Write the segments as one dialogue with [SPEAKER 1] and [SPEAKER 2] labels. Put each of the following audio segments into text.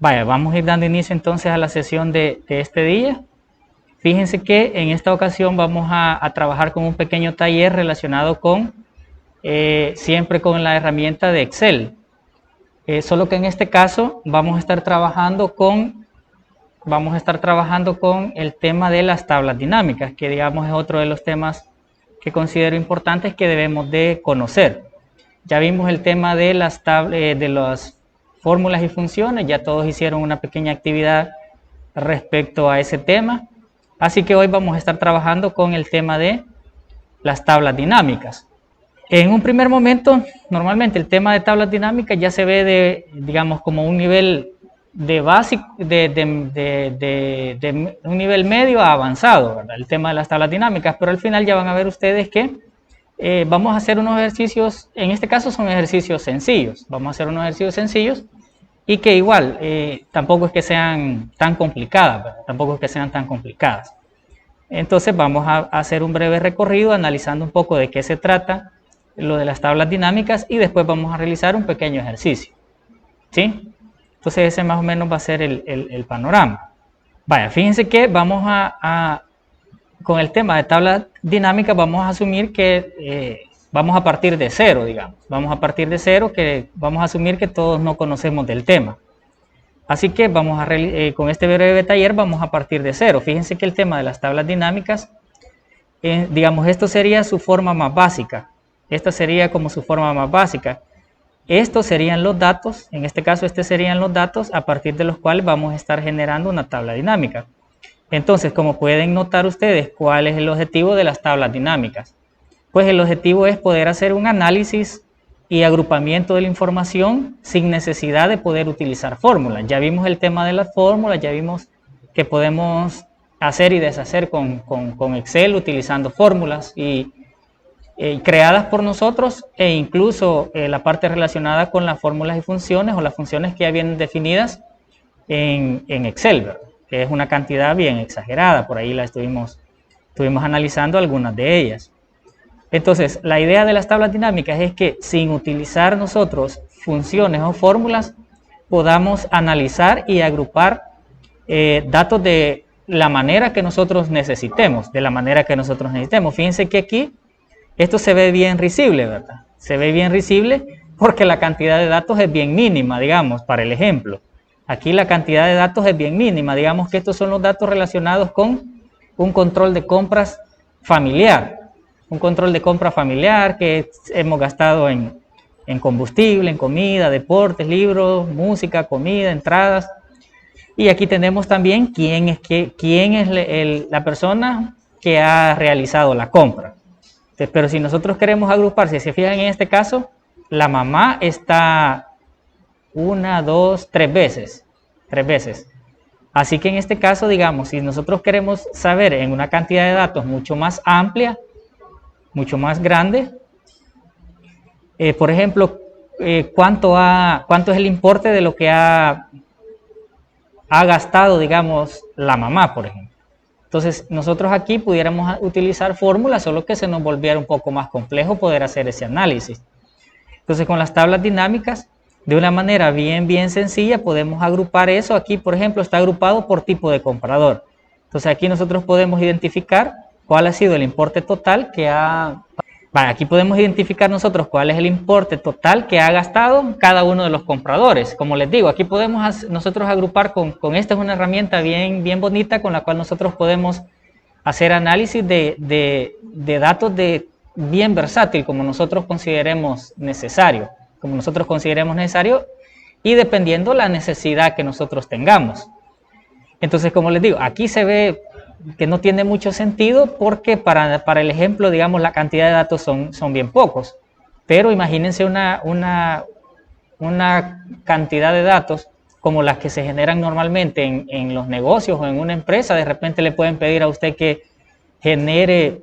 [SPEAKER 1] Vaya, vamos a ir dando inicio entonces a la sesión de este día. Fíjense que en esta ocasión vamos a trabajar con un pequeño taller relacionado con, siempre con la herramienta de Excel. Solo que en este caso vamos a estar trabajando con el tema de las tablas dinámicas, que digamos es otro de los temas que considero importantes que debemos de conocer. Ya vimos el tema de las fórmulas y funciones, ya todos hicieron una pequeña actividad respecto a ese tema. Así que hoy vamos a estar trabajando con el tema de las tablas dinámicas. En un primer momento, normalmente el tema de tablas dinámicas ya se ve digamos, como un nivel de básico, de un nivel medio a avanzado, ¿verdad? El tema de las tablas dinámicas, pero al final ya van a ver ustedes que vamos a hacer unos ejercicios, en este caso son ejercicios sencillos, vamos a hacer unos ejercicios sencillos y que igual tampoco es que sean tan complicadas, ¿verdad? Tampoco es que sean tan complicadas. Entonces vamos a hacer un breve recorrido analizando un poco de qué se trata lo de las tablas dinámicas y después vamos a realizar un pequeño ejercicio, ¿sí? Entonces ese más o menos va a ser el panorama. Vaya, fíjense que vamos con el tema de tablas dinámicas vamos a asumir que vamos a partir de cero, digamos. Vamos a partir de cero, que vamos a asumir que todos no conocemos del tema. Así que vamos con este breve taller vamos a partir de cero. Fíjense que el tema de las tablas dinámicas, digamos, esto sería su forma más básica. Esta sería como su forma más básica. Estos serían los datos, en este caso estos serían los datos a partir de los cuales vamos a estar generando una tabla dinámica. Entonces, como pueden notar ustedes, ¿cuál es el objetivo de las tablas dinámicas? Pues el objetivo es poder hacer un análisis y agrupamiento de la información sin necesidad de poder utilizar fórmulas. Ya vimos el tema de las fórmulas, ya vimos que podemos hacer y deshacer con Excel utilizando fórmulas y creadas por nosotros e incluso la parte relacionada con las fórmulas y funciones o las funciones que ya vienen definidas en Excel, ¿verdad? Que es una cantidad bien exagerada, por ahí la estuvimos analizando algunas de ellas. Entonces, la idea de las tablas dinámicas es que sin utilizar nosotros funciones o fórmulas, podamos analizar y agrupar datos de la manera que nosotros necesitemos, Fíjense que aquí esto se ve bien risible, ¿verdad? Se ve bien risible porque la cantidad de datos es bien mínima, digamos, para el ejemplo. Aquí la cantidad de datos es bien mínima, digamos que estos son los datos relacionados con un control de compras familiar. Un control de compra familiar que hemos gastado en combustible, en comida, deportes, libros, música, comida, entradas. Y aquí tenemos también quién es la persona que ha realizado la compra. Entonces, pero si nosotros queremos agrupar, si se fijan en este caso, la mamá está 1, 2, 3 veces. 3 veces. Así que en este caso, digamos, si nosotros queremos saber en una cantidad de datos mucho más amplia, mucho más grande, por ejemplo, cuánto es el importe de lo que ha gastado, digamos, la mamá, por ejemplo. Entonces, nosotros aquí pudiéramos utilizar fórmulas, solo que se nos volviera un poco más complejo poder hacer ese análisis. Entonces, con las tablas dinámicas, de una manera bien sencilla, podemos agrupar eso. Aquí, por ejemplo, está agrupado por tipo de comprador. Entonces, aquí nosotros podemos identificar cuál ha sido el importe total aquí podemos identificar nosotros cuál es el importe total que ha gastado cada uno de los compradores. Como les digo, aquí podemos nosotros agrupar esta es una herramienta bien bonita con la cual nosotros podemos hacer análisis de datos bien versátil, como nosotros consideremos necesario, y dependiendo la necesidad que nosotros tengamos. Entonces, como les digo, aquí se ve que no tiene mucho sentido porque para el ejemplo, digamos, la cantidad de datos son bien pocos. Pero imagínense una cantidad de datos como las que se generan normalmente en los negocios o en una empresa. De repente le pueden pedir a usted que genere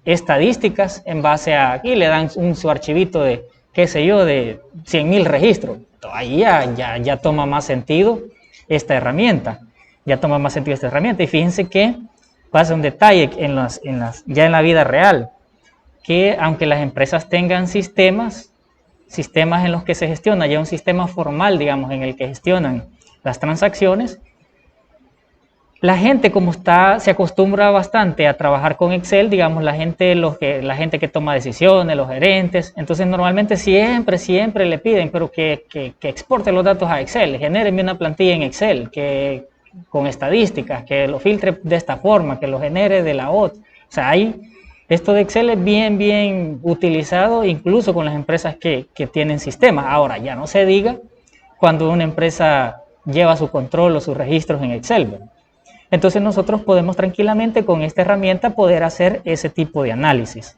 [SPEAKER 1] estadísticas en base a, aquí le dan su archivito de, qué sé yo, de 100,000 registros. Ahí ya toma más sentido esta herramienta. Y fíjense que pasa un detalle ya en la vida real, que aunque las empresas tengan sistemas sistemas en los que se gestiona ya un sistema formal, digamos, en el que gestionan las transacciones, la gente como se acostumbra bastante a trabajar con Excel, digamos, la gente que toma decisiones, los gerentes, entonces normalmente siempre le piden, pero que exporte los datos a Excel, genérenme una plantilla en Excel, con estadísticas, que lo filtre de esta forma, que lo genere de la otra. O sea, esto de Excel es bien utilizado incluso con las empresas que tienen sistemas. Ahora, ya no se diga cuando una empresa lleva su control o sus registros en Excel, ¿verdad? Entonces nosotros podemos tranquilamente con esta herramienta poder hacer ese tipo de análisis,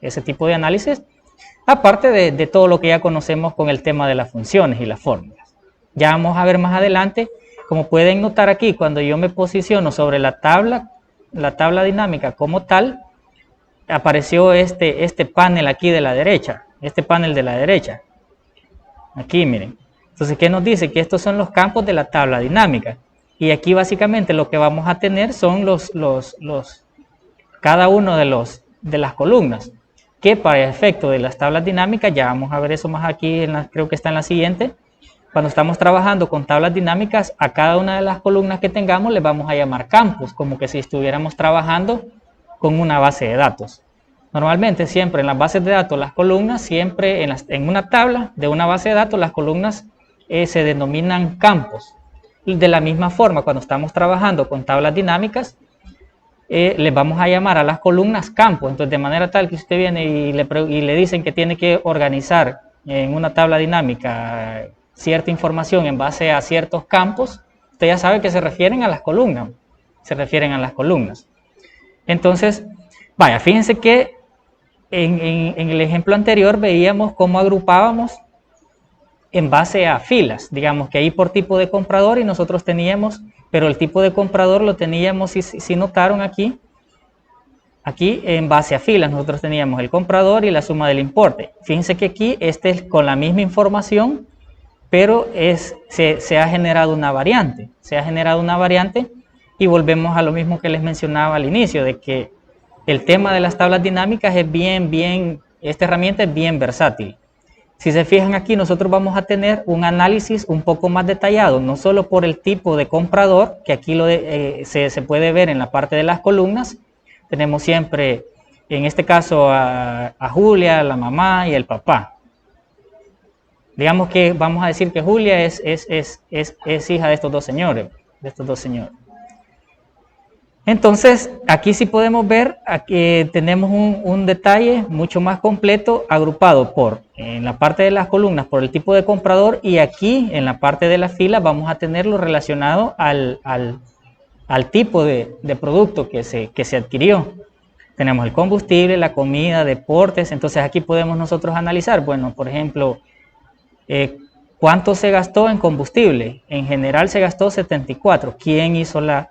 [SPEAKER 1] aparte de todo lo que ya conocemos con el tema de las funciones y las fórmulas. Ya vamos a ver más adelante, como pueden notar aquí, cuando yo me posiciono sobre la tabla dinámica como tal, apareció este panel aquí de la derecha, aquí miren. Entonces, ¿qué nos dice? Que estos son los campos de la tabla dinámica. Y aquí básicamente lo que vamos a tener son cada uno de las columnas, que para el efecto de las tablas dinámicas, ya vamos a ver eso más aquí, creo que está en la siguiente. Cuando estamos trabajando con tablas dinámicas, a cada una de las columnas que tengamos le vamos a llamar campos, como que si estuviéramos trabajando con una base de datos. Normalmente siempre en las bases de datos, las columnas, siempre en una tabla de una base de datos, las columnas se denominan campos. De la misma forma, cuando estamos trabajando con tablas dinámicas, les vamos a llamar a las columnas campos. Entonces, de manera tal que usted viene y le dicen que tiene que organizar en una tabla dinámica cierta información en base a ciertos campos, usted ya sabe que se refieren a las columnas. Entonces, vaya, fíjense que en el ejemplo anterior veíamos cómo agrupábamos en base a filas, digamos que ahí por tipo de comprador y nosotros teníamos, pero el tipo de comprador lo teníamos, si notaron aquí en base a filas, nosotros teníamos el comprador y la suma del importe. Fíjense que aquí este es con la misma información, pero se ha generado una variante, y volvemos a lo mismo que les mencionaba al inicio, de que el tema de las tablas dinámicas es esta herramienta es bien versátil. Si se fijan aquí, nosotros vamos a tener un análisis un poco más detallado, no solo por el tipo de comprador, que aquí se puede ver en la parte de las columnas. Tenemos siempre, en este caso, a Julia, la mamá y el papá. Digamos que vamos a decir que Julia es hija de estos dos señores. Entonces, aquí sí podemos ver, aquí tenemos un detalle mucho más completo agrupado en la parte de las columnas por el tipo de comprador, y aquí en la parte de la fila vamos a tenerlo relacionado al tipo de producto que se adquirió. Tenemos el combustible, la comida, deportes. Entonces aquí podemos nosotros analizar, bueno, por ejemplo, ¿cuánto se gastó en combustible? En general se gastó 74. ¿Quién hizo la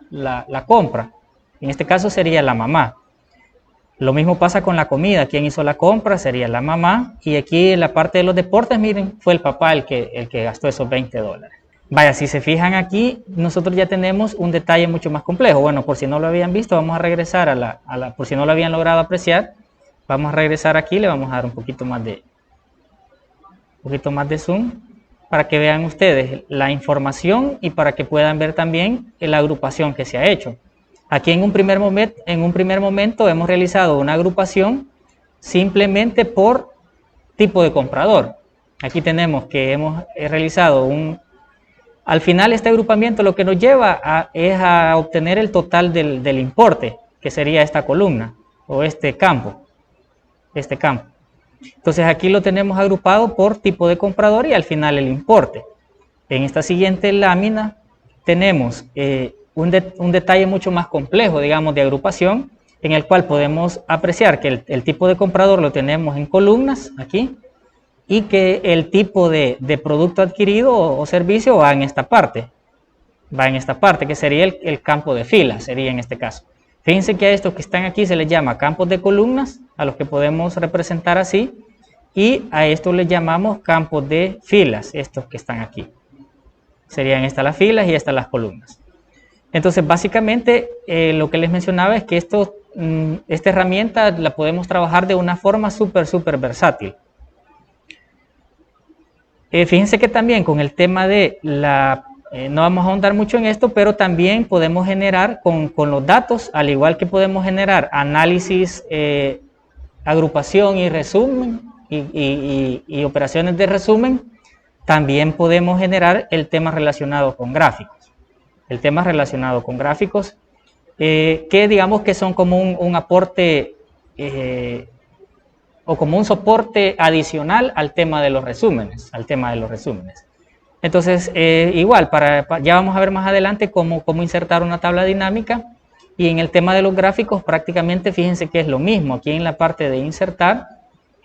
[SPEAKER 1] compra? En este caso sería la mamá. Lo mismo pasa con la comida. ¿Quién hizo la compra? Sería la mamá. Y aquí en la parte de los deportes, miren, fue el papá el que gastó esos $20. Vaya, si se fijan aquí, nosotros ya tenemos un detalle mucho más complejo. Bueno, por si no lo habían visto, vamos a regresar por si no lo habían logrado apreciar, vamos a regresar aquí, le vamos a dar un poquito más de zoom para que vean ustedes la información y para que puedan ver también la agrupación que se ha hecho. Aquí en un primer momento hemos realizado una agrupación simplemente por tipo de comprador. Aquí tenemos que hemos realizado al final este agrupamiento lo que nos lleva es a obtener el total del importe, que sería esta columna o este campo. Entonces aquí lo tenemos agrupado por tipo de comprador y al final el importe. En esta siguiente lámina tenemos un detalle mucho más complejo, digamos, de agrupación, en el cual podemos apreciar que el tipo de comprador lo tenemos en columnas, aquí, y que el tipo de producto adquirido o servicio va en esta parte, que sería el campo de fila, sería en este caso. Fíjense que a estos que están aquí se les llama campos de columnas, a los que podemos representar así, y a estos les llamamos campos de filas, estos que están aquí. Serían estas las filas y estas las columnas. Entonces, básicamente, lo que les mencionaba es que esta herramienta la podemos trabajar de una forma súper versátil. Fíjense que también con el tema de no vamos a ahondar mucho en esto, pero también podemos generar con los datos, al igual que podemos generar análisis, agrupación y resumen y operaciones de resumen, también podemos generar el tema relacionado con gráficos. El tema relacionado con gráficos, que digamos que son como un aporte o como un soporte adicional al tema de los resúmenes, Entonces, igual, ya vamos a ver más adelante cómo insertar una tabla dinámica, y en el tema de los gráficos prácticamente fíjense que es lo mismo. Aquí en la parte de insertar,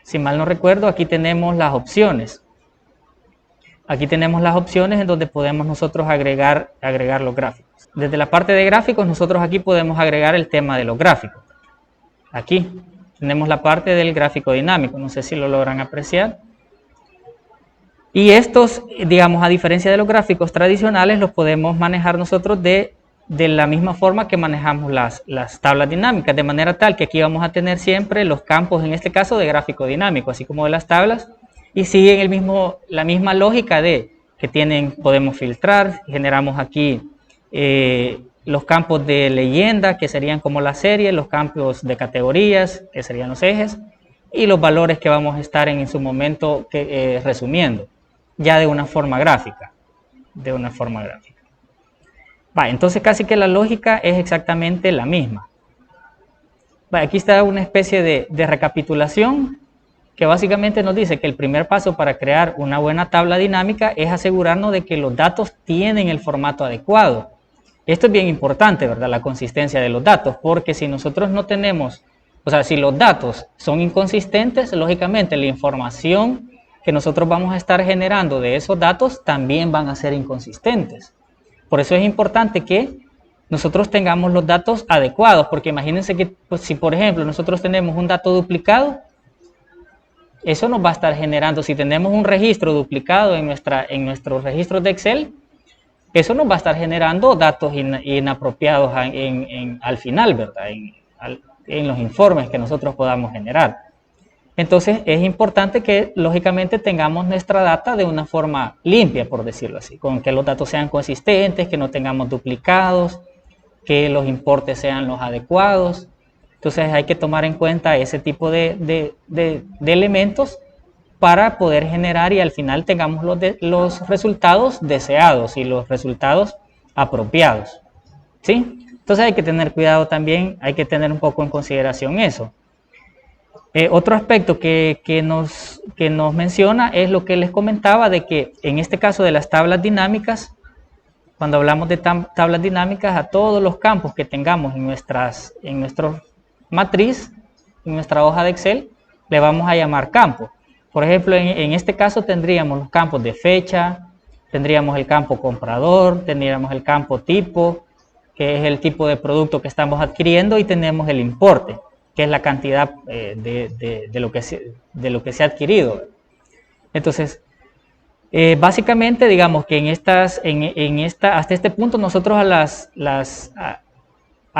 [SPEAKER 1] si mal no recuerdo, aquí tenemos las opciones. Aquí tenemos las opciones en donde podemos nosotros agregar los gráficos. Desde la parte de gráficos, nosotros aquí podemos agregar el tema de los gráficos. Aquí tenemos la parte del gráfico dinámico, no sé si lo logran apreciar. Y estos, digamos, a diferencia de los gráficos tradicionales, los podemos manejar nosotros de la misma forma que manejamos las tablas dinámicas, de manera tal que aquí vamos a tener siempre los campos, en este caso de gráfico dinámico, así como de las tablas, y siguen la misma lógica de que podemos filtrar, generamos aquí los campos de leyenda, que serían como la serie, los campos de categorías, que serían los ejes, y los valores que vamos a estar en su momento resumiendo, ya de una forma gráfica. Entonces casi que la lógica es exactamente la misma. Aquí está una especie de recapitulación que básicamente nos dice que el primer paso para crear una buena tabla dinámica es asegurarnos de que los datos tienen el formato adecuado. Esto es bien importante, ¿verdad? La consistencia de los datos, porque si nosotros no tenemos, si los datos son inconsistentes, lógicamente la información que nosotros vamos a estar generando de esos datos también van a ser inconsistentes. Por eso es importante que nosotros tengamos los datos adecuados, porque imagínense que si por ejemplo nosotros tenemos un dato duplicado, eso nos va a estar generando, si tenemos un registro duplicado en nuestros registros de Excel, eso nos va a estar generando datos inapropiados al final, ¿verdad? En los informes que nosotros podamos generar. Entonces es importante que lógicamente tengamos nuestra data de una forma limpia, por decirlo así, con que los datos sean consistentes, que no tengamos duplicados, que los importes sean los adecuados. Entonces hay que tomar en cuenta ese tipo de elementos para poder generar y al final tengamos los resultados deseados y los resultados apropiados, ¿sí? Entonces hay que tener cuidado también, hay que tener un poco en consideración eso. Otro aspecto que nos menciona es lo que les comentaba, de que en este caso de las tablas dinámicas, cuando hablamos de tablas dinámicas, a todos los campos que tengamos en nuestra matriz, en nuestra hoja de Excel, le vamos a llamar campos. Por ejemplo, en este caso tendríamos los campos de fecha, tendríamos el campo comprador, tendríamos el campo tipo, que es el tipo de producto que estamos adquiriendo, y tenemos el importe, que es la cantidad de lo que se ha adquirido. Entonces, básicamente, digamos que hasta este punto nosotros a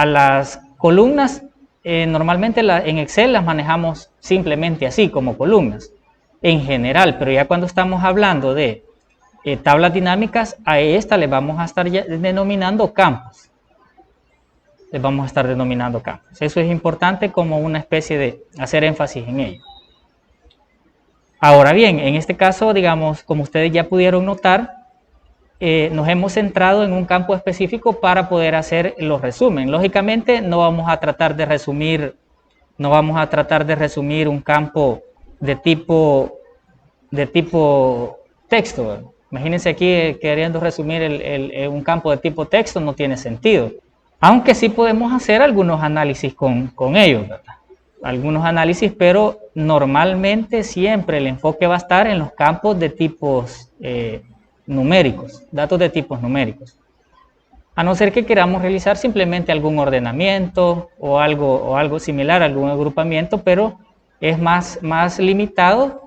[SPEAKER 1] las columnas, normalmente en Excel las manejamos simplemente así, como columnas, en general, pero ya cuando estamos hablando de tablas dinámicas, a esta le vamos a estar denominando campos. Eso es importante como una especie de hacer énfasis en ello. Ahora bien, en este caso, digamos, como ustedes ya pudieron notar, nos hemos centrado en un campo específico para poder hacer los resúmenes. Lógicamente, no vamos a tratar de resumir un campo de tipo texto, ¿verdad? Imagínense aquí queriendo resumir un campo de tipo texto, no tiene sentido. Aunque sí podemos hacer algunos análisis con ellos, ¿verdad? Algunos análisis, pero normalmente siempre el enfoque va a estar en los campos de tipos numéricos, datos de tipos numéricos. A no ser que queramos realizar simplemente algún ordenamiento o algo similar, algún agrupamiento, pero es más limitado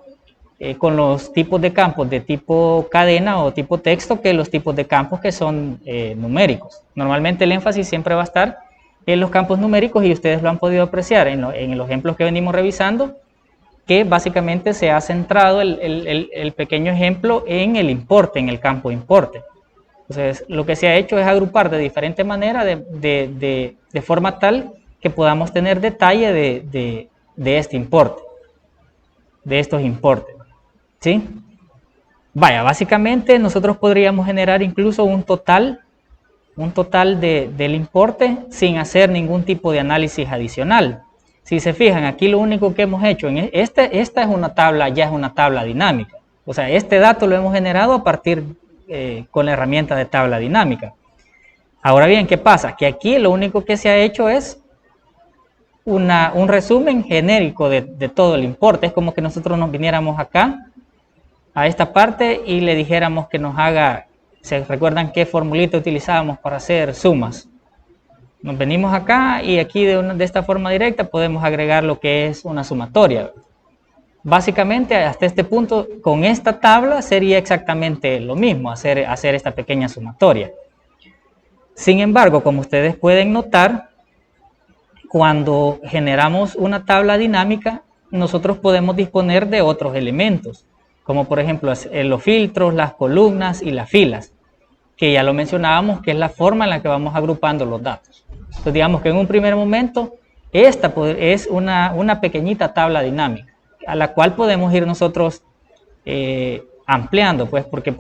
[SPEAKER 1] con los tipos de campos de tipo cadena o tipo texto que los tipos de campos que son numéricos. Normalmente el énfasis siempre va a estar en los campos numéricos, y ustedes lo han podido apreciar en los ejemplos que venimos revisando. que básicamente se ha centrado el pequeño ejemplo en el importe, en el campo importe. Entonces, lo que se ha hecho es agrupar de diferente manera, de forma tal que podamos tener detalle de este importe, de estos importes, ¿sí? Vaya, básicamente nosotros podríamos generar incluso un total del importe sin hacer ningún tipo de análisis adicional. Si se fijan, aquí lo único que hemos hecho, esta es una tabla, ya es una tabla dinámica. O sea, este dato lo hemos generado a partir con la herramienta de tabla dinámica. Ahora bien, ¿qué pasa? Que aquí lo único que se ha hecho es un resumen genérico de todo el importe. Es como que nosotros nos viniéramos acá a esta parte y le dijéramos que nos haga, ¿se recuerdan qué formulita utilizábamos para hacer sumas? Nos venimos acá y aquí de esta forma directa podemos agregar lo que es una sumatoria. Básicamente hasta este punto con esta tabla sería exactamente lo mismo, hacer esta pequeña sumatoria. Sin embargo, como ustedes pueden notar, cuando generamos una tabla dinámica, nosotros podemos disponer de otros elementos, como por ejemplo los filtros, las columnas y las filas, que ya lo mencionábamos, que es la forma en la que vamos agrupando los datos. Entonces digamos que en un primer momento, esta es una pequeñita tabla dinámica, a la cual podemos ir nosotros ampliando, pues, porque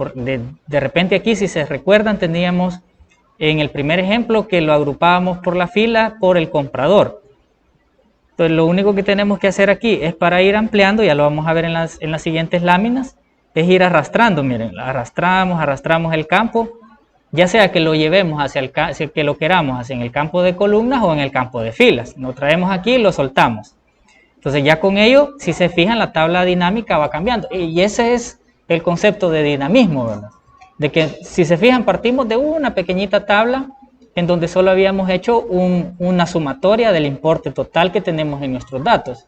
[SPEAKER 1] de repente aquí, si se recuerdan, teníamos en el primer ejemplo que lo agrupábamos por la fila por el comprador. Entonces lo único que tenemos que hacer aquí es, para ir ampliando, ya lo vamos a ver en las siguientes láminas, es ir arrastrando. Miren, arrastramos el campo, ya sea que lo llevemos hacia que lo queramos hacia en el campo de columnas o en el campo de filas. Lo traemos aquí y lo soltamos. Entonces ya con ello, si se fijan, la tabla dinámica va cambiando. Y ese es el concepto de dinamismo, ¿verdad? De que si se fijan, partimos de una pequeñita tabla en donde solo habíamos hecho una sumatoria del importe total que tenemos en nuestros datos.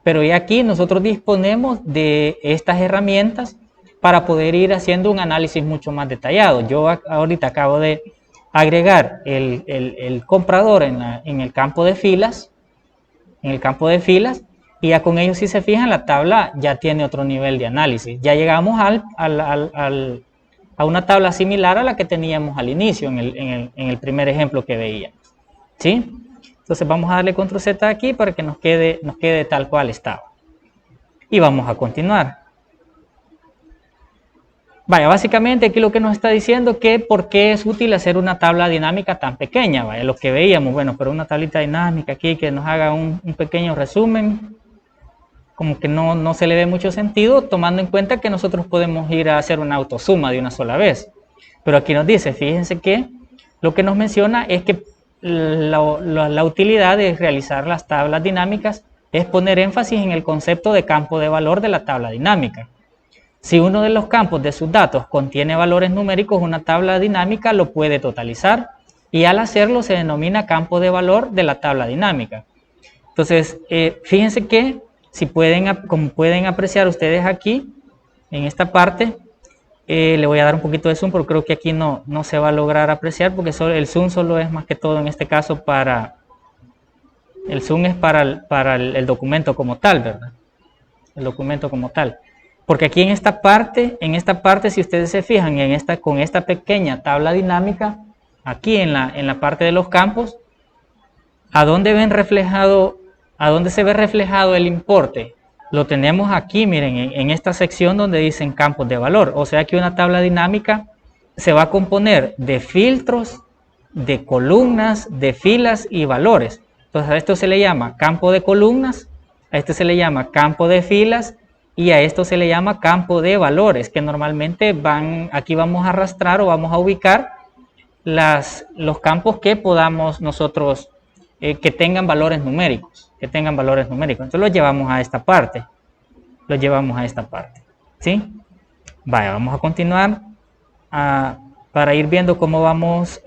[SPEAKER 1] Pero ya aquí nosotros disponemos de estas herramientas para poder ir haciendo un análisis mucho más detallado. Yo ahorita acabo de agregar el comprador en el campo de filas, y ya con ello, si se fijan, la tabla ya tiene otro nivel de análisis. Ya llegamos a una tabla similar a la que teníamos al inicio, en el primer ejemplo que veíamos, ¿sí? Entonces vamos a darle control Z aquí para que nos quede tal cual estaba. Y vamos a continuar. Vaya, básicamente aquí lo que nos está diciendo que por qué es útil hacer una tabla dinámica tan pequeña. Vaya, lo que veíamos, bueno, pero una tablita dinámica aquí que nos haga un pequeño resumen, como que no se le ve mucho sentido, tomando en cuenta que nosotros podemos ir a hacer una autosuma de una sola vez. Pero aquí nos dice, fíjense que lo que nos menciona es que la utilidad de realizar las tablas dinámicas es poner énfasis en el concepto de campo de valor de la tabla dinámica. Si uno de los campos de sus datos contiene valores numéricos, una tabla dinámica lo puede totalizar y al hacerlo se denomina campo de valor de la tabla dinámica. Entonces, fíjense que como pueden apreciar ustedes aquí, en esta parte, le voy a dar un poquito de zoom, porque creo que aquí no se va a lograr apreciar, porque el zoom solo es más que todo en este caso el zoom es para el documento como tal, ¿verdad? El documento como tal. Porque aquí en esta parte, si ustedes se fijan, con esta pequeña tabla dinámica, aquí en la parte de los campos, ¿a dónde se ve reflejado el importe? Lo tenemos aquí, miren, en esta sección donde dicen campos de valor. O sea que una tabla dinámica se va a componer de filtros, de columnas, de filas y valores. Entonces a esto se le llama campo de columnas, a este se le llama campo de filas y a esto se le llama campo de valores, que normalmente aquí vamos a arrastrar o vamos a ubicar los campos que podamos nosotros, que tengan valores numéricos. Entonces los llevamos a esta parte. ¿Sí? Vaya, vamos a continuar para ir viendo cómo vamos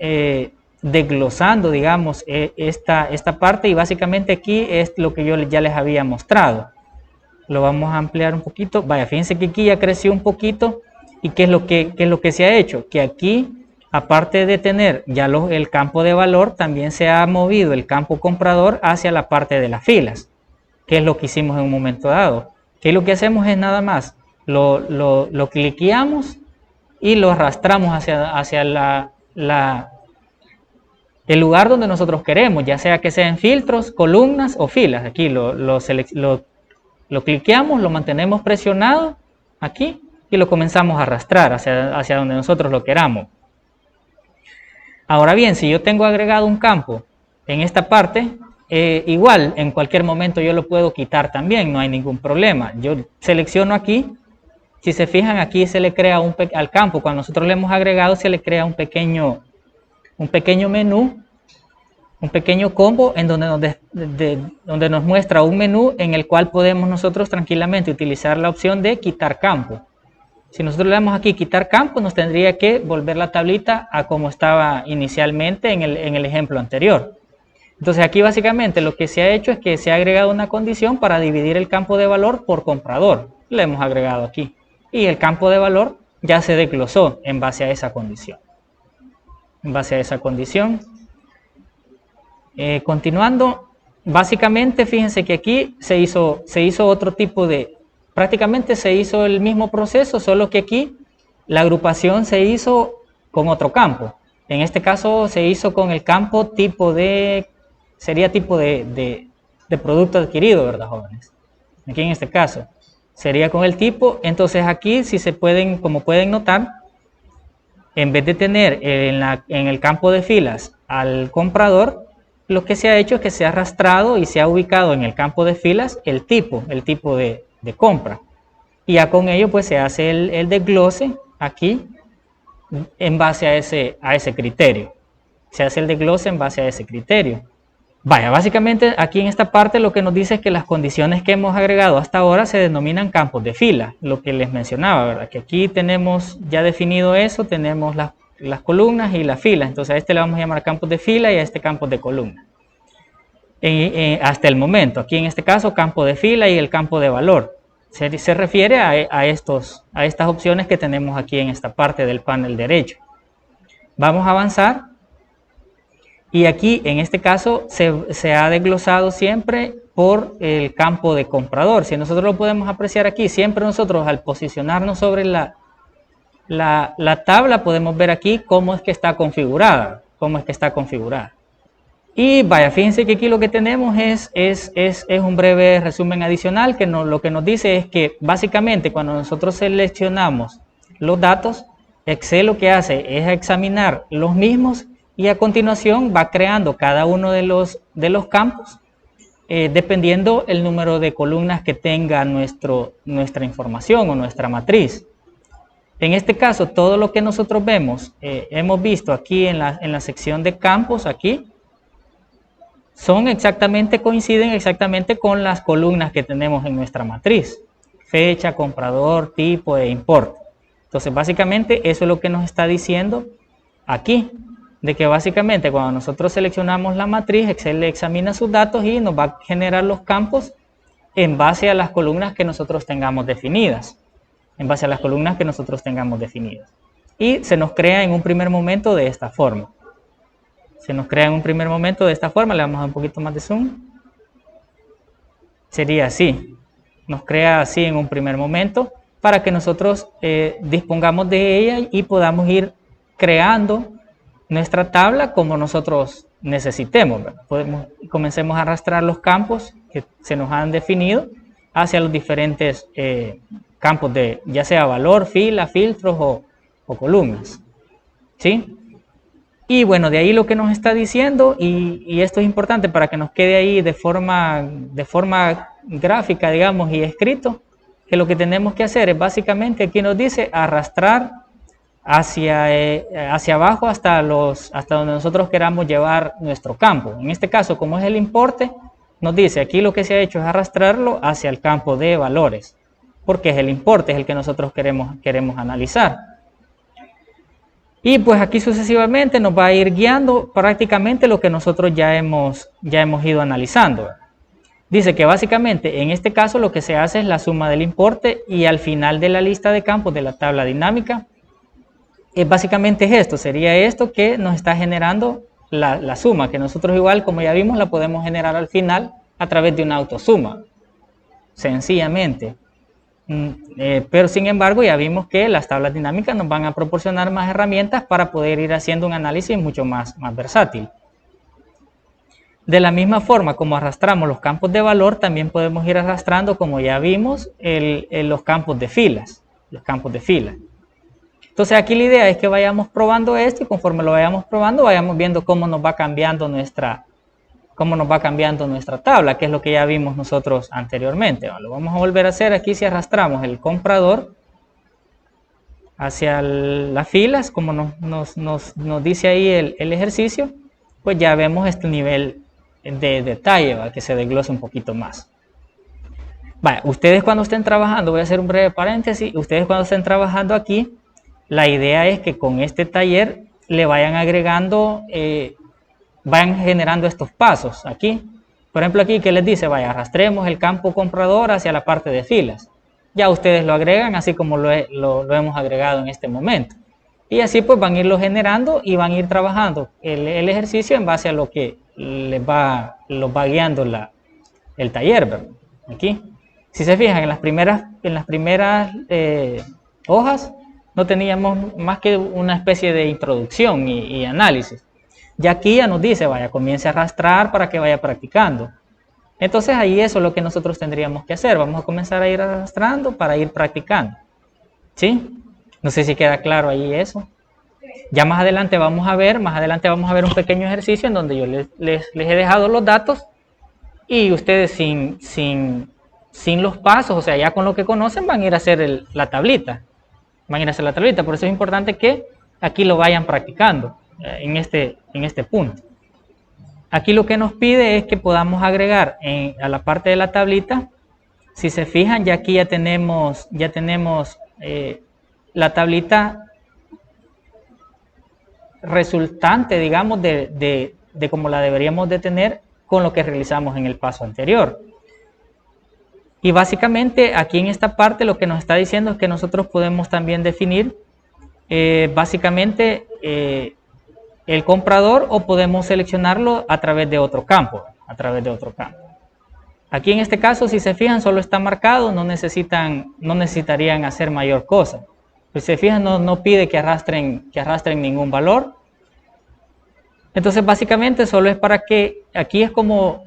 [SPEAKER 1] desglosando, digamos, esta parte. Y básicamente aquí es lo que yo ya les había mostrado. Lo vamos a ampliar un poquito. Vaya, fíjense que aquí ya creció un poquito. ¿Y qué es lo que se ha hecho? Que aquí, aparte de tener ya el campo de valor, también se ha movido el campo comprador hacia la parte de las filas, que es lo que hicimos en un momento dado. que lo que hacemos es nada más, lo cliqueamos y lo arrastramos hacia el lugar donde nosotros queremos, ya sea que sean filtros, columnas o filas. Aquí lo cliqueamos, lo mantenemos presionado aquí y lo comenzamos a arrastrar hacia donde nosotros lo queramos. Ahora bien, si yo tengo agregado un campo en esta parte, igual en cualquier momento yo lo puedo quitar también, no hay ningún problema. Yo selecciono aquí, si se fijan aquí se le crea al campo, cuando nosotros le hemos agregado se le crea un pequeño menú, un pequeño combo en donde nos muestra un menú en el cual podemos nosotros tranquilamente utilizar la opción de quitar campo. Si nosotros le damos aquí quitar campo, nos tendría que volver la tablita a como estaba inicialmente en el ejemplo anterior. Entonces aquí básicamente lo que se ha hecho es que se ha agregado una condición para dividir el campo de valor por comprador. Le hemos agregado aquí. Y el campo de valor ya se desglosó en base a esa condición. En base a esa condición. Continuando, básicamente fíjense que aquí se hizo otro tipo de... Prácticamente se hizo el mismo proceso, solo que aquí la agrupación se hizo con otro campo. En este caso se hizo con el campo tipo de... Sería tipo de producto adquirido, ¿verdad, jóvenes? Aquí en este caso sería con el tipo. Entonces aquí, si se pueden, como pueden notar, en vez de tener en el campo de filas al comprador, lo que se ha hecho es que se ha arrastrado y se ha ubicado en el campo de filas el tipo de compra. Y ya con ello pues se hace el desglose aquí en base a ese criterio. Se hace el desglose en base a ese criterio. Vaya, básicamente aquí en esta parte lo que nos dice es que las condiciones que hemos agregado hasta ahora se denominan campos de fila, lo que les mencionaba, ¿verdad? Que aquí tenemos ya definido eso, tenemos las columnas y las filas. Entonces a este le vamos a llamar campos de fila y a este campos de columna. Hasta el momento, aquí en este caso campo de fila y el campo de valor. Se refiere a estas opciones que tenemos aquí en esta parte del panel derecho. Vamos a avanzar. Y aquí, en este caso, se ha desglosado siempre por el campo de comprador. Si nosotros lo podemos apreciar aquí, siempre nosotros al posicionarnos sobre la tabla podemos ver aquí cómo es que está configurada. Y vaya, fíjense que aquí lo que tenemos es un breve resumen adicional que lo que nos dice es que básicamente cuando nosotros seleccionamos los datos, Excel lo que hace es examinar los mismos y a continuación va creando cada uno de los campos dependiendo el número de columnas que tenga nuestra información o nuestra matriz. En este caso, todo lo que nosotros hemos visto aquí en la sección de campos, aquí, coinciden exactamente con las columnas que tenemos en nuestra matriz. Fecha, comprador, tipo e importe. Entonces, básicamente, eso es lo que nos está diciendo aquí. De que básicamente cuando nosotros seleccionamos la matriz, Excel le examina sus datos y nos va a generar los campos en base a las columnas que nosotros tengamos definidas. Y se nos crea en un primer momento de esta forma. Le vamos a dar un poquito más de zoom. Sería así. Nos crea así en un primer momento para que nosotros dispongamos de ella y podamos ir creando nuestra tabla como nosotros necesitemos, ¿verdad? Comencemos a arrastrar los campos que se nos han definido hacia los diferentes campos de ya sea valor, fila, filtros o columnas, ¿sí? Y bueno, de ahí lo que nos está diciendo, y esto es importante para que nos quede ahí de forma gráfica, digamos, y escrito, que lo que tenemos que hacer es básicamente, aquí nos dice arrastrar hacia abajo hasta donde nosotros queramos llevar nuestro campo. En este caso, como es el importe, nos dice aquí lo que se ha hecho es arrastrarlo hacia el campo de valores, porque es el importe, es el que nosotros queremos analizar. Y pues aquí sucesivamente nos va a ir guiando prácticamente lo que nosotros ya hemos ido analizando. Dice que básicamente en este caso lo que se hace es la suma del importe y al final de la lista de campos de la tabla dinámica, básicamente es esto, sería esto que nos está generando la suma, que nosotros igual, como ya vimos, la podemos generar al final a través de una autosuma, sencillamente. Pero sin embargo ya vimos que las tablas dinámicas nos van a proporcionar más herramientas para poder ir haciendo un análisis mucho más versátil. De la misma forma como arrastramos los campos de valor, también podemos ir arrastrando, como ya vimos, los campos de filas. Entonces aquí la idea es que vayamos probando esto y conforme lo vayamos probando, vayamos viendo cómo nos va cambiando nuestra tabla, que es lo que ya vimos nosotros anteriormente. Lo vamos a volver a hacer aquí si arrastramos el comprador hacia las filas, como nos dice ahí el ejercicio, pues ya vemos este nivel de detalle, que se desglose un poquito más. Ustedes cuando estén trabajando, voy a hacer un breve paréntesis, ustedes cuando estén trabajando aquí, la idea es que con este taller le vayan agregando, vayan generando estos pasos aquí. Por ejemplo aquí que les dice, arrastremos el campo comprador hacia la parte de filas. Ya ustedes lo agregan así como lo hemos agregado en este momento. Y así pues van a irlo generando y van a ir trabajando el ejercicio en base a lo que los va guiando el taller, ¿verdad? Aquí. Si se fijan, en las primeras hojas no teníamos más que una especie de introducción y análisis. Ya aquí ya nos dice, comience a arrastrar para que vaya practicando. Entonces ahí eso es lo que nosotros tendríamos que hacer. Vamos a comenzar a ir arrastrando para ir practicando. ¿Sí? No sé si queda claro ahí eso. Ya más adelante vamos a ver un pequeño ejercicio en donde yo les he dejado los datos y ustedes sin los pasos, o sea, ya con lo que conocen van a ir a hacer la tablita. Por eso es importante que aquí lo vayan practicando en este punto. Aquí lo que nos pide es que podamos agregar a la parte de la tablita. Si se fijan, ya aquí ya tenemos la tablita resultante, digamos, de cómo la deberíamos de tener con lo que realizamos en el paso anterior. Y básicamente aquí en esta parte lo que nos está diciendo es que nosotros podemos también definir básicamente el comprador o podemos seleccionarlo a través de otro campo. Aquí en este caso, si se fijan, solo está marcado, no necesitarían hacer mayor cosa. Si se fijan, no pide que arrastren ningún valor. Entonces, básicamente, solo es para que, aquí es como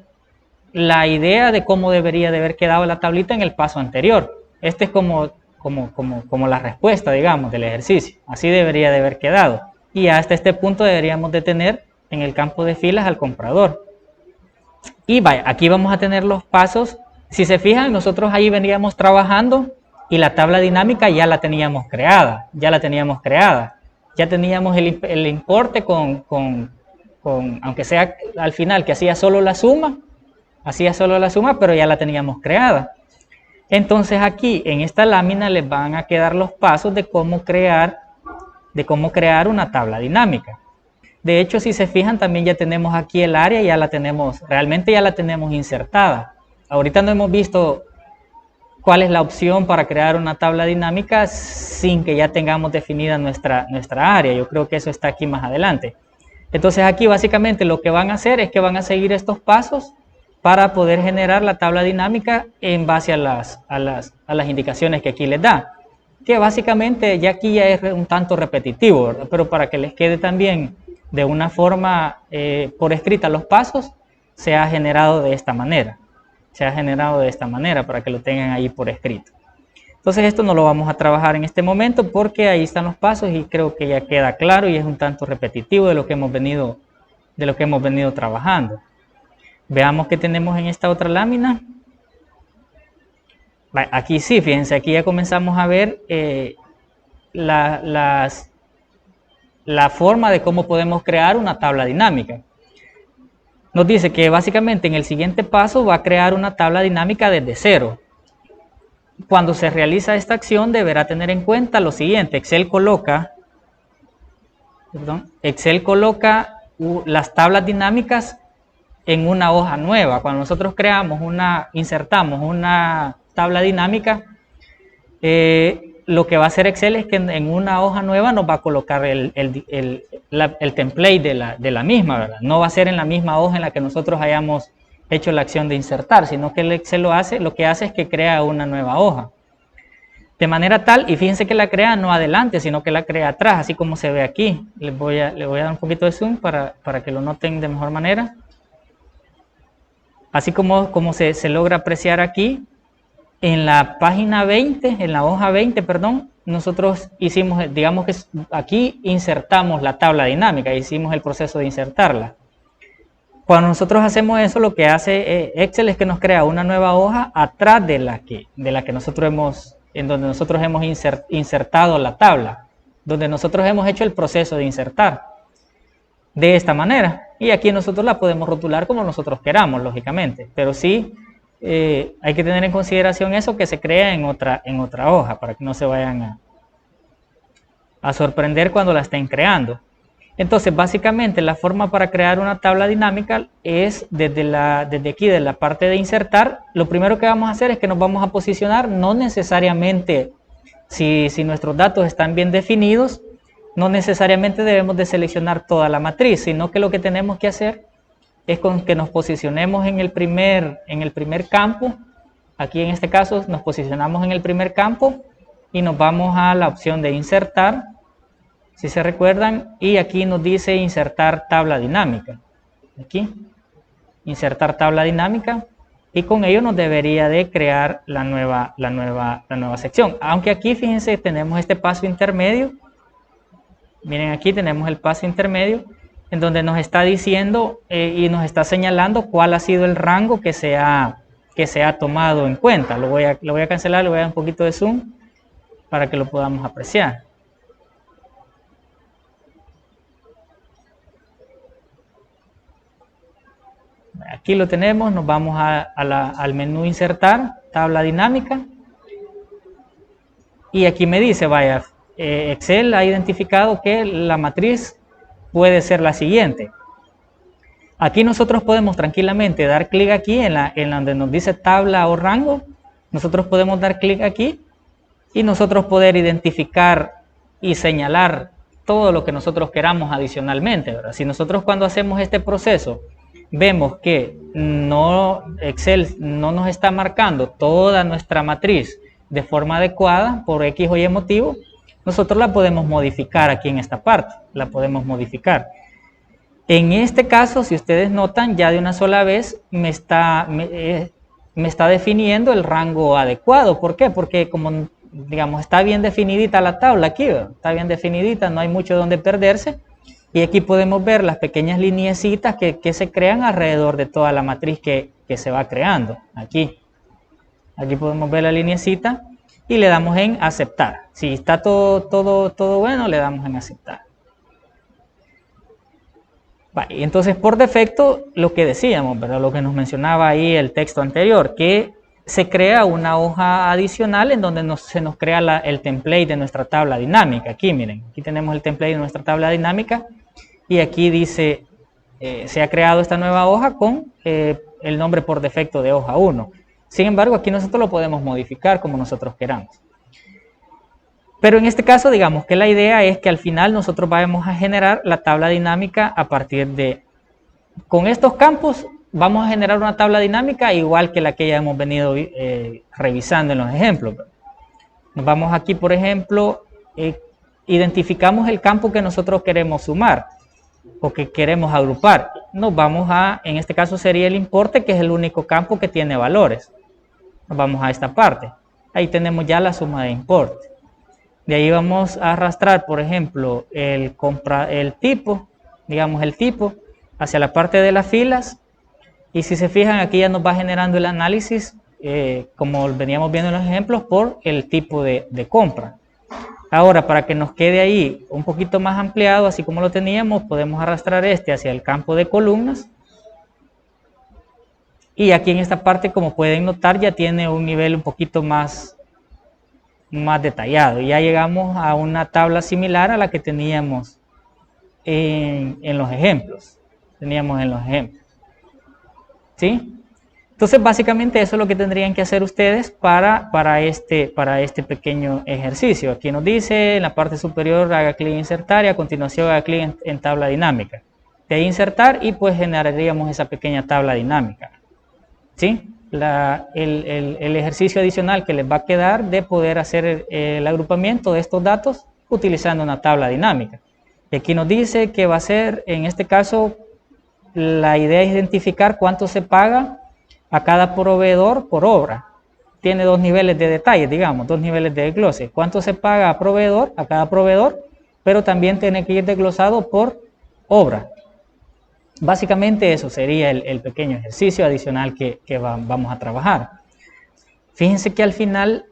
[SPEAKER 1] la idea de cómo debería de haber quedado la tablita en el paso anterior. Este es como la respuesta, digamos, del ejercicio. Así debería de haber quedado. Y hasta este punto deberíamos de tener en el campo de filas al comprador. Y aquí vamos a tener los pasos. Si se fijan, nosotros ahí veníamos trabajando y la tabla dinámica ya la teníamos creada. Ya teníamos el importe aunque sea al final que hacía solo la suma, pero ya la teníamos creada. Entonces aquí en esta lámina les van a quedar los pasos de cómo crear una tabla dinámica. De hecho, si se fijan, también ya tenemos aquí el área, realmente ya la tenemos insertada. Ahorita no hemos visto cuál es la opción para crear una tabla dinámica sin que ya tengamos definida nuestra área. Yo creo que eso está aquí más adelante. Entonces aquí básicamente lo que van a hacer es que van a seguir estos pasos para poder generar la tabla dinámica en base a las indicaciones que aquí les da. Que básicamente ya aquí ya es un tanto repetitivo, ¿verdad? Pero para que les quede también de una forma por escrita los pasos, se ha generado de esta manera. Para que lo tengan ahí por escrito. Entonces esto no lo vamos a trabajar en este momento porque ahí están los pasos y creo que ya queda claro y es un tanto repetitivo de lo que hemos venido trabajando. Veamos qué tenemos en esta otra lámina. Aquí sí, fíjense, aquí ya comenzamos a ver la forma de cómo podemos crear una tabla dinámica. Nos dice que básicamente en el siguiente paso va a crear una tabla dinámica desde cero. Cuando se realiza esta acción deberá tener en cuenta lo siguiente. Excel coloca las tablas dinámicas en una hoja nueva. Cuando nosotros insertamos una tabla dinámica, lo que va a hacer Excel es que en una hoja nueva nos va a colocar el template de la misma, ¿verdad? No va a ser en la misma hoja en la que nosotros hayamos hecho la acción de insertar, sino que el Excel lo que hace es que crea una nueva hoja. De manera tal, y fíjense que la crea no adelante, sino que la crea atrás, así como se ve aquí. Le voy a dar un poquito de zoom para que lo noten de mejor manera. Así como se logra apreciar aquí, en la página 20, en la hoja 20, perdón, nosotros hicimos, digamos que aquí insertamos la tabla dinámica, hicimos el proceso de insertarla. Cuando nosotros hacemos eso, lo que hace Excel es que nos crea una nueva hoja atrás de la que nosotros en donde nosotros hemos insertado la tabla, donde nosotros hemos hecho el proceso de insertar. De esta manera. Y aquí nosotros la podemos rotular como nosotros queramos, lógicamente. Pero sí hay que tener en consideración eso, que se crea en otra hoja, para que no se vayan a sorprender cuando la estén creando. Entonces, básicamente, la forma para crear una tabla dinámica es desde aquí, de la parte de insertar. Lo primero que vamos a hacer es que nos vamos a posicionar, no necesariamente, si nuestros datos están bien definidos, no necesariamente debemos de seleccionar toda la matriz, sino que lo que tenemos que hacer es que nos posicionemos en el primer campo. Aquí en este caso nos posicionamos en el primer campo y nos vamos a la opción de insertar, si se recuerdan, y aquí nos dice insertar tabla dinámica. Aquí, insertar tabla dinámica, y con ello nos debería de crear la nueva sección. Aunque aquí, fíjense, tenemos este paso intermedio. Miren, aquí tenemos el paso intermedio, en donde nos está diciendo y nos está señalando cuál ha sido el rango que se ha tomado en cuenta. Lo voy a cancelar, le voy a dar un poquito de zoom para que lo podamos apreciar. Aquí lo tenemos, nos vamos al menú insertar, tabla dinámica, y aquí me dice, vaya, Excel ha identificado que la matriz puede ser la siguiente. Aquí nosotros podemos tranquilamente dar clic aquí en donde nos dice tabla o rango. Nosotros podemos dar clic aquí y nosotros poder identificar y señalar todo lo que nosotros queramos adicionalmente, ¿verdad? Si nosotros cuando hacemos este proceso vemos que Excel no nos está marcando toda nuestra matriz de forma adecuada por X o Y motivo, nosotros la podemos modificar aquí en esta parte, la podemos modificar. En este caso, si ustedes notan, ya de una sola vez me está definiendo el rango adecuado. ¿Por qué? Porque como, digamos, está bien definidita la tabla aquí, ¿verdad? Está bien definidita, no hay mucho donde perderse. Y aquí podemos ver las pequeñas lineecitas que se crean alrededor de toda la matriz que se va creando. Aquí podemos ver la lineecita y le damos en aceptar. Si está todo bueno, le damos en aceptar. Vale, entonces por defecto lo que decíamos, ¿verdad? Lo que nos mencionaba ahí el texto anterior, que se crea una hoja adicional en donde se nos crea el template de nuestra tabla dinámica. Aquí miren, aquí tenemos el template de nuestra tabla dinámica y aquí dice, se ha creado esta nueva hoja con el nombre por defecto de hoja 1. Sin embargo, aquí nosotros lo podemos modificar como nosotros queramos. Pero en este caso, digamos que la idea es que al final nosotros vamos a generar la tabla dinámica a partir de... Con estos campos vamos a generar una tabla dinámica igual que la que ya hemos venido revisando en los ejemplos. Nos vamos aquí, por ejemplo, identificamos el campo que nosotros queremos sumar o que queremos agrupar. Nos vamos en este caso sería el importe, que es el único campo que tiene valores. Nos vamos a esta parte. Ahí tenemos ya la suma de importe. De ahí vamos a arrastrar, por ejemplo, el tipo, digamos el tipo, hacia la parte de las filas. Y si se fijan, aquí ya nos va generando el análisis, como veníamos viendo en los ejemplos, por el tipo de compra. Ahora, para que nos quede ahí un poquito más ampliado, así como lo teníamos, podemos arrastrar hacia el campo de columnas. Y aquí en esta parte, como pueden notar, ya tiene un nivel un poquito más detallado. Ya llegamos a una tabla similar a la que teníamos en los ejemplos. ¿Sí? Entonces, básicamente eso es lo que tendrían que hacer ustedes para este pequeño ejercicio. Aquí nos dice, en la parte superior, haga clic en insertar y a continuación haga clic en tabla dinámica. De ahí insertar y pues generaríamos esa pequeña tabla dinámica. ¿Sí? el ejercicio adicional que les va a quedar de poder hacer el agrupamiento de estos datos utilizando una tabla dinámica. Y aquí nos dice que va a ser, en este caso, la idea es identificar cuánto se paga a cada proveedor por obra. Tiene dos niveles de detalle, digamos, dos niveles de desglose. Cuánto se paga a cada proveedor, pero también tiene que ir desglosado por obra. Básicamente eso sería el pequeño ejercicio adicional que vamos a trabajar. Fíjense que al final,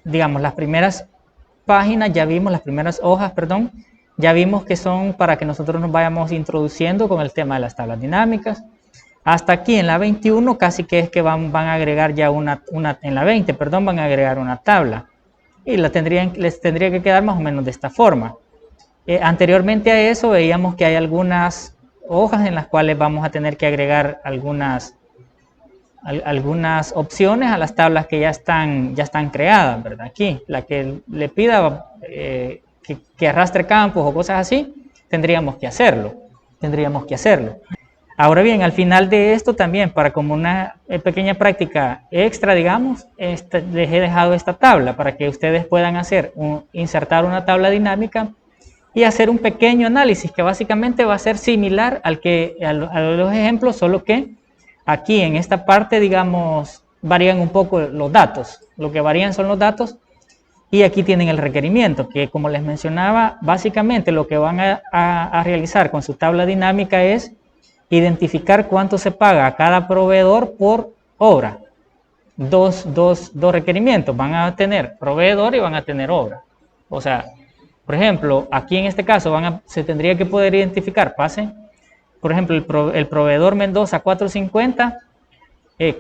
[SPEAKER 1] digamos, las primeras páginas ya vimos, las primeras hojas, perdón, ya vimos que son para que nosotros nos vayamos introduciendo con el tema de las tablas dinámicas. Hasta aquí en la 21 casi que es que van a agregar ya en la 20, perdón, van a agregar una tabla. Y les tendría que quedar más o menos de esta forma. Anteriormente a eso veíamos que hay algunas hojas en las cuales vamos a tener que agregar algunas opciones a las tablas que ya están creadas, ¿verdad? Aquí, la que le pida que arrastre campos o cosas así, tendríamos que hacerlo. Ahora bien, al final de esto también, para como una pequeña práctica extra, digamos, les he dejado esta tabla para que ustedes puedan insertar una tabla dinámica y hacer un pequeño análisis que básicamente va a ser similar a los ejemplos, solo que aquí en esta parte, digamos, varían un poco los datos. Lo que varían son los datos y aquí tienen el requerimiento, que como les mencionaba, básicamente lo que van a realizar con su tabla dinámica es identificar cuánto se paga a cada proveedor por obra. Dos requerimientos, van a tener proveedor y van a tener obra. O sea, por ejemplo, aquí en este caso se tendría que poder identificar, por ejemplo, el proveedor Mendoza 450,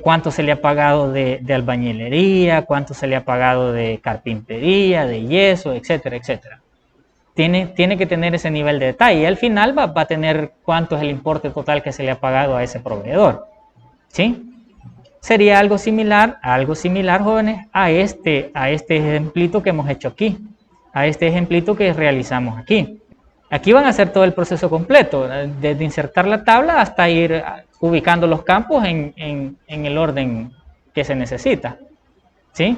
[SPEAKER 1] cuánto se le ha pagado de albañilería, cuánto se le ha pagado de carpintería, de yeso, etcétera, etcétera. Tiene que tener ese nivel de detalle y al final va a tener cuánto es el importe total que se le ha pagado a ese proveedor. ¿Sí? Sería algo similar, jóvenes, a este ejemplito que hemos hecho aquí, a este ejemplito que realizamos aquí. Aquí van a hacer todo el proceso completo, desde insertar la tabla hasta ir ubicando los campos en el orden que se necesita. ¿Sí?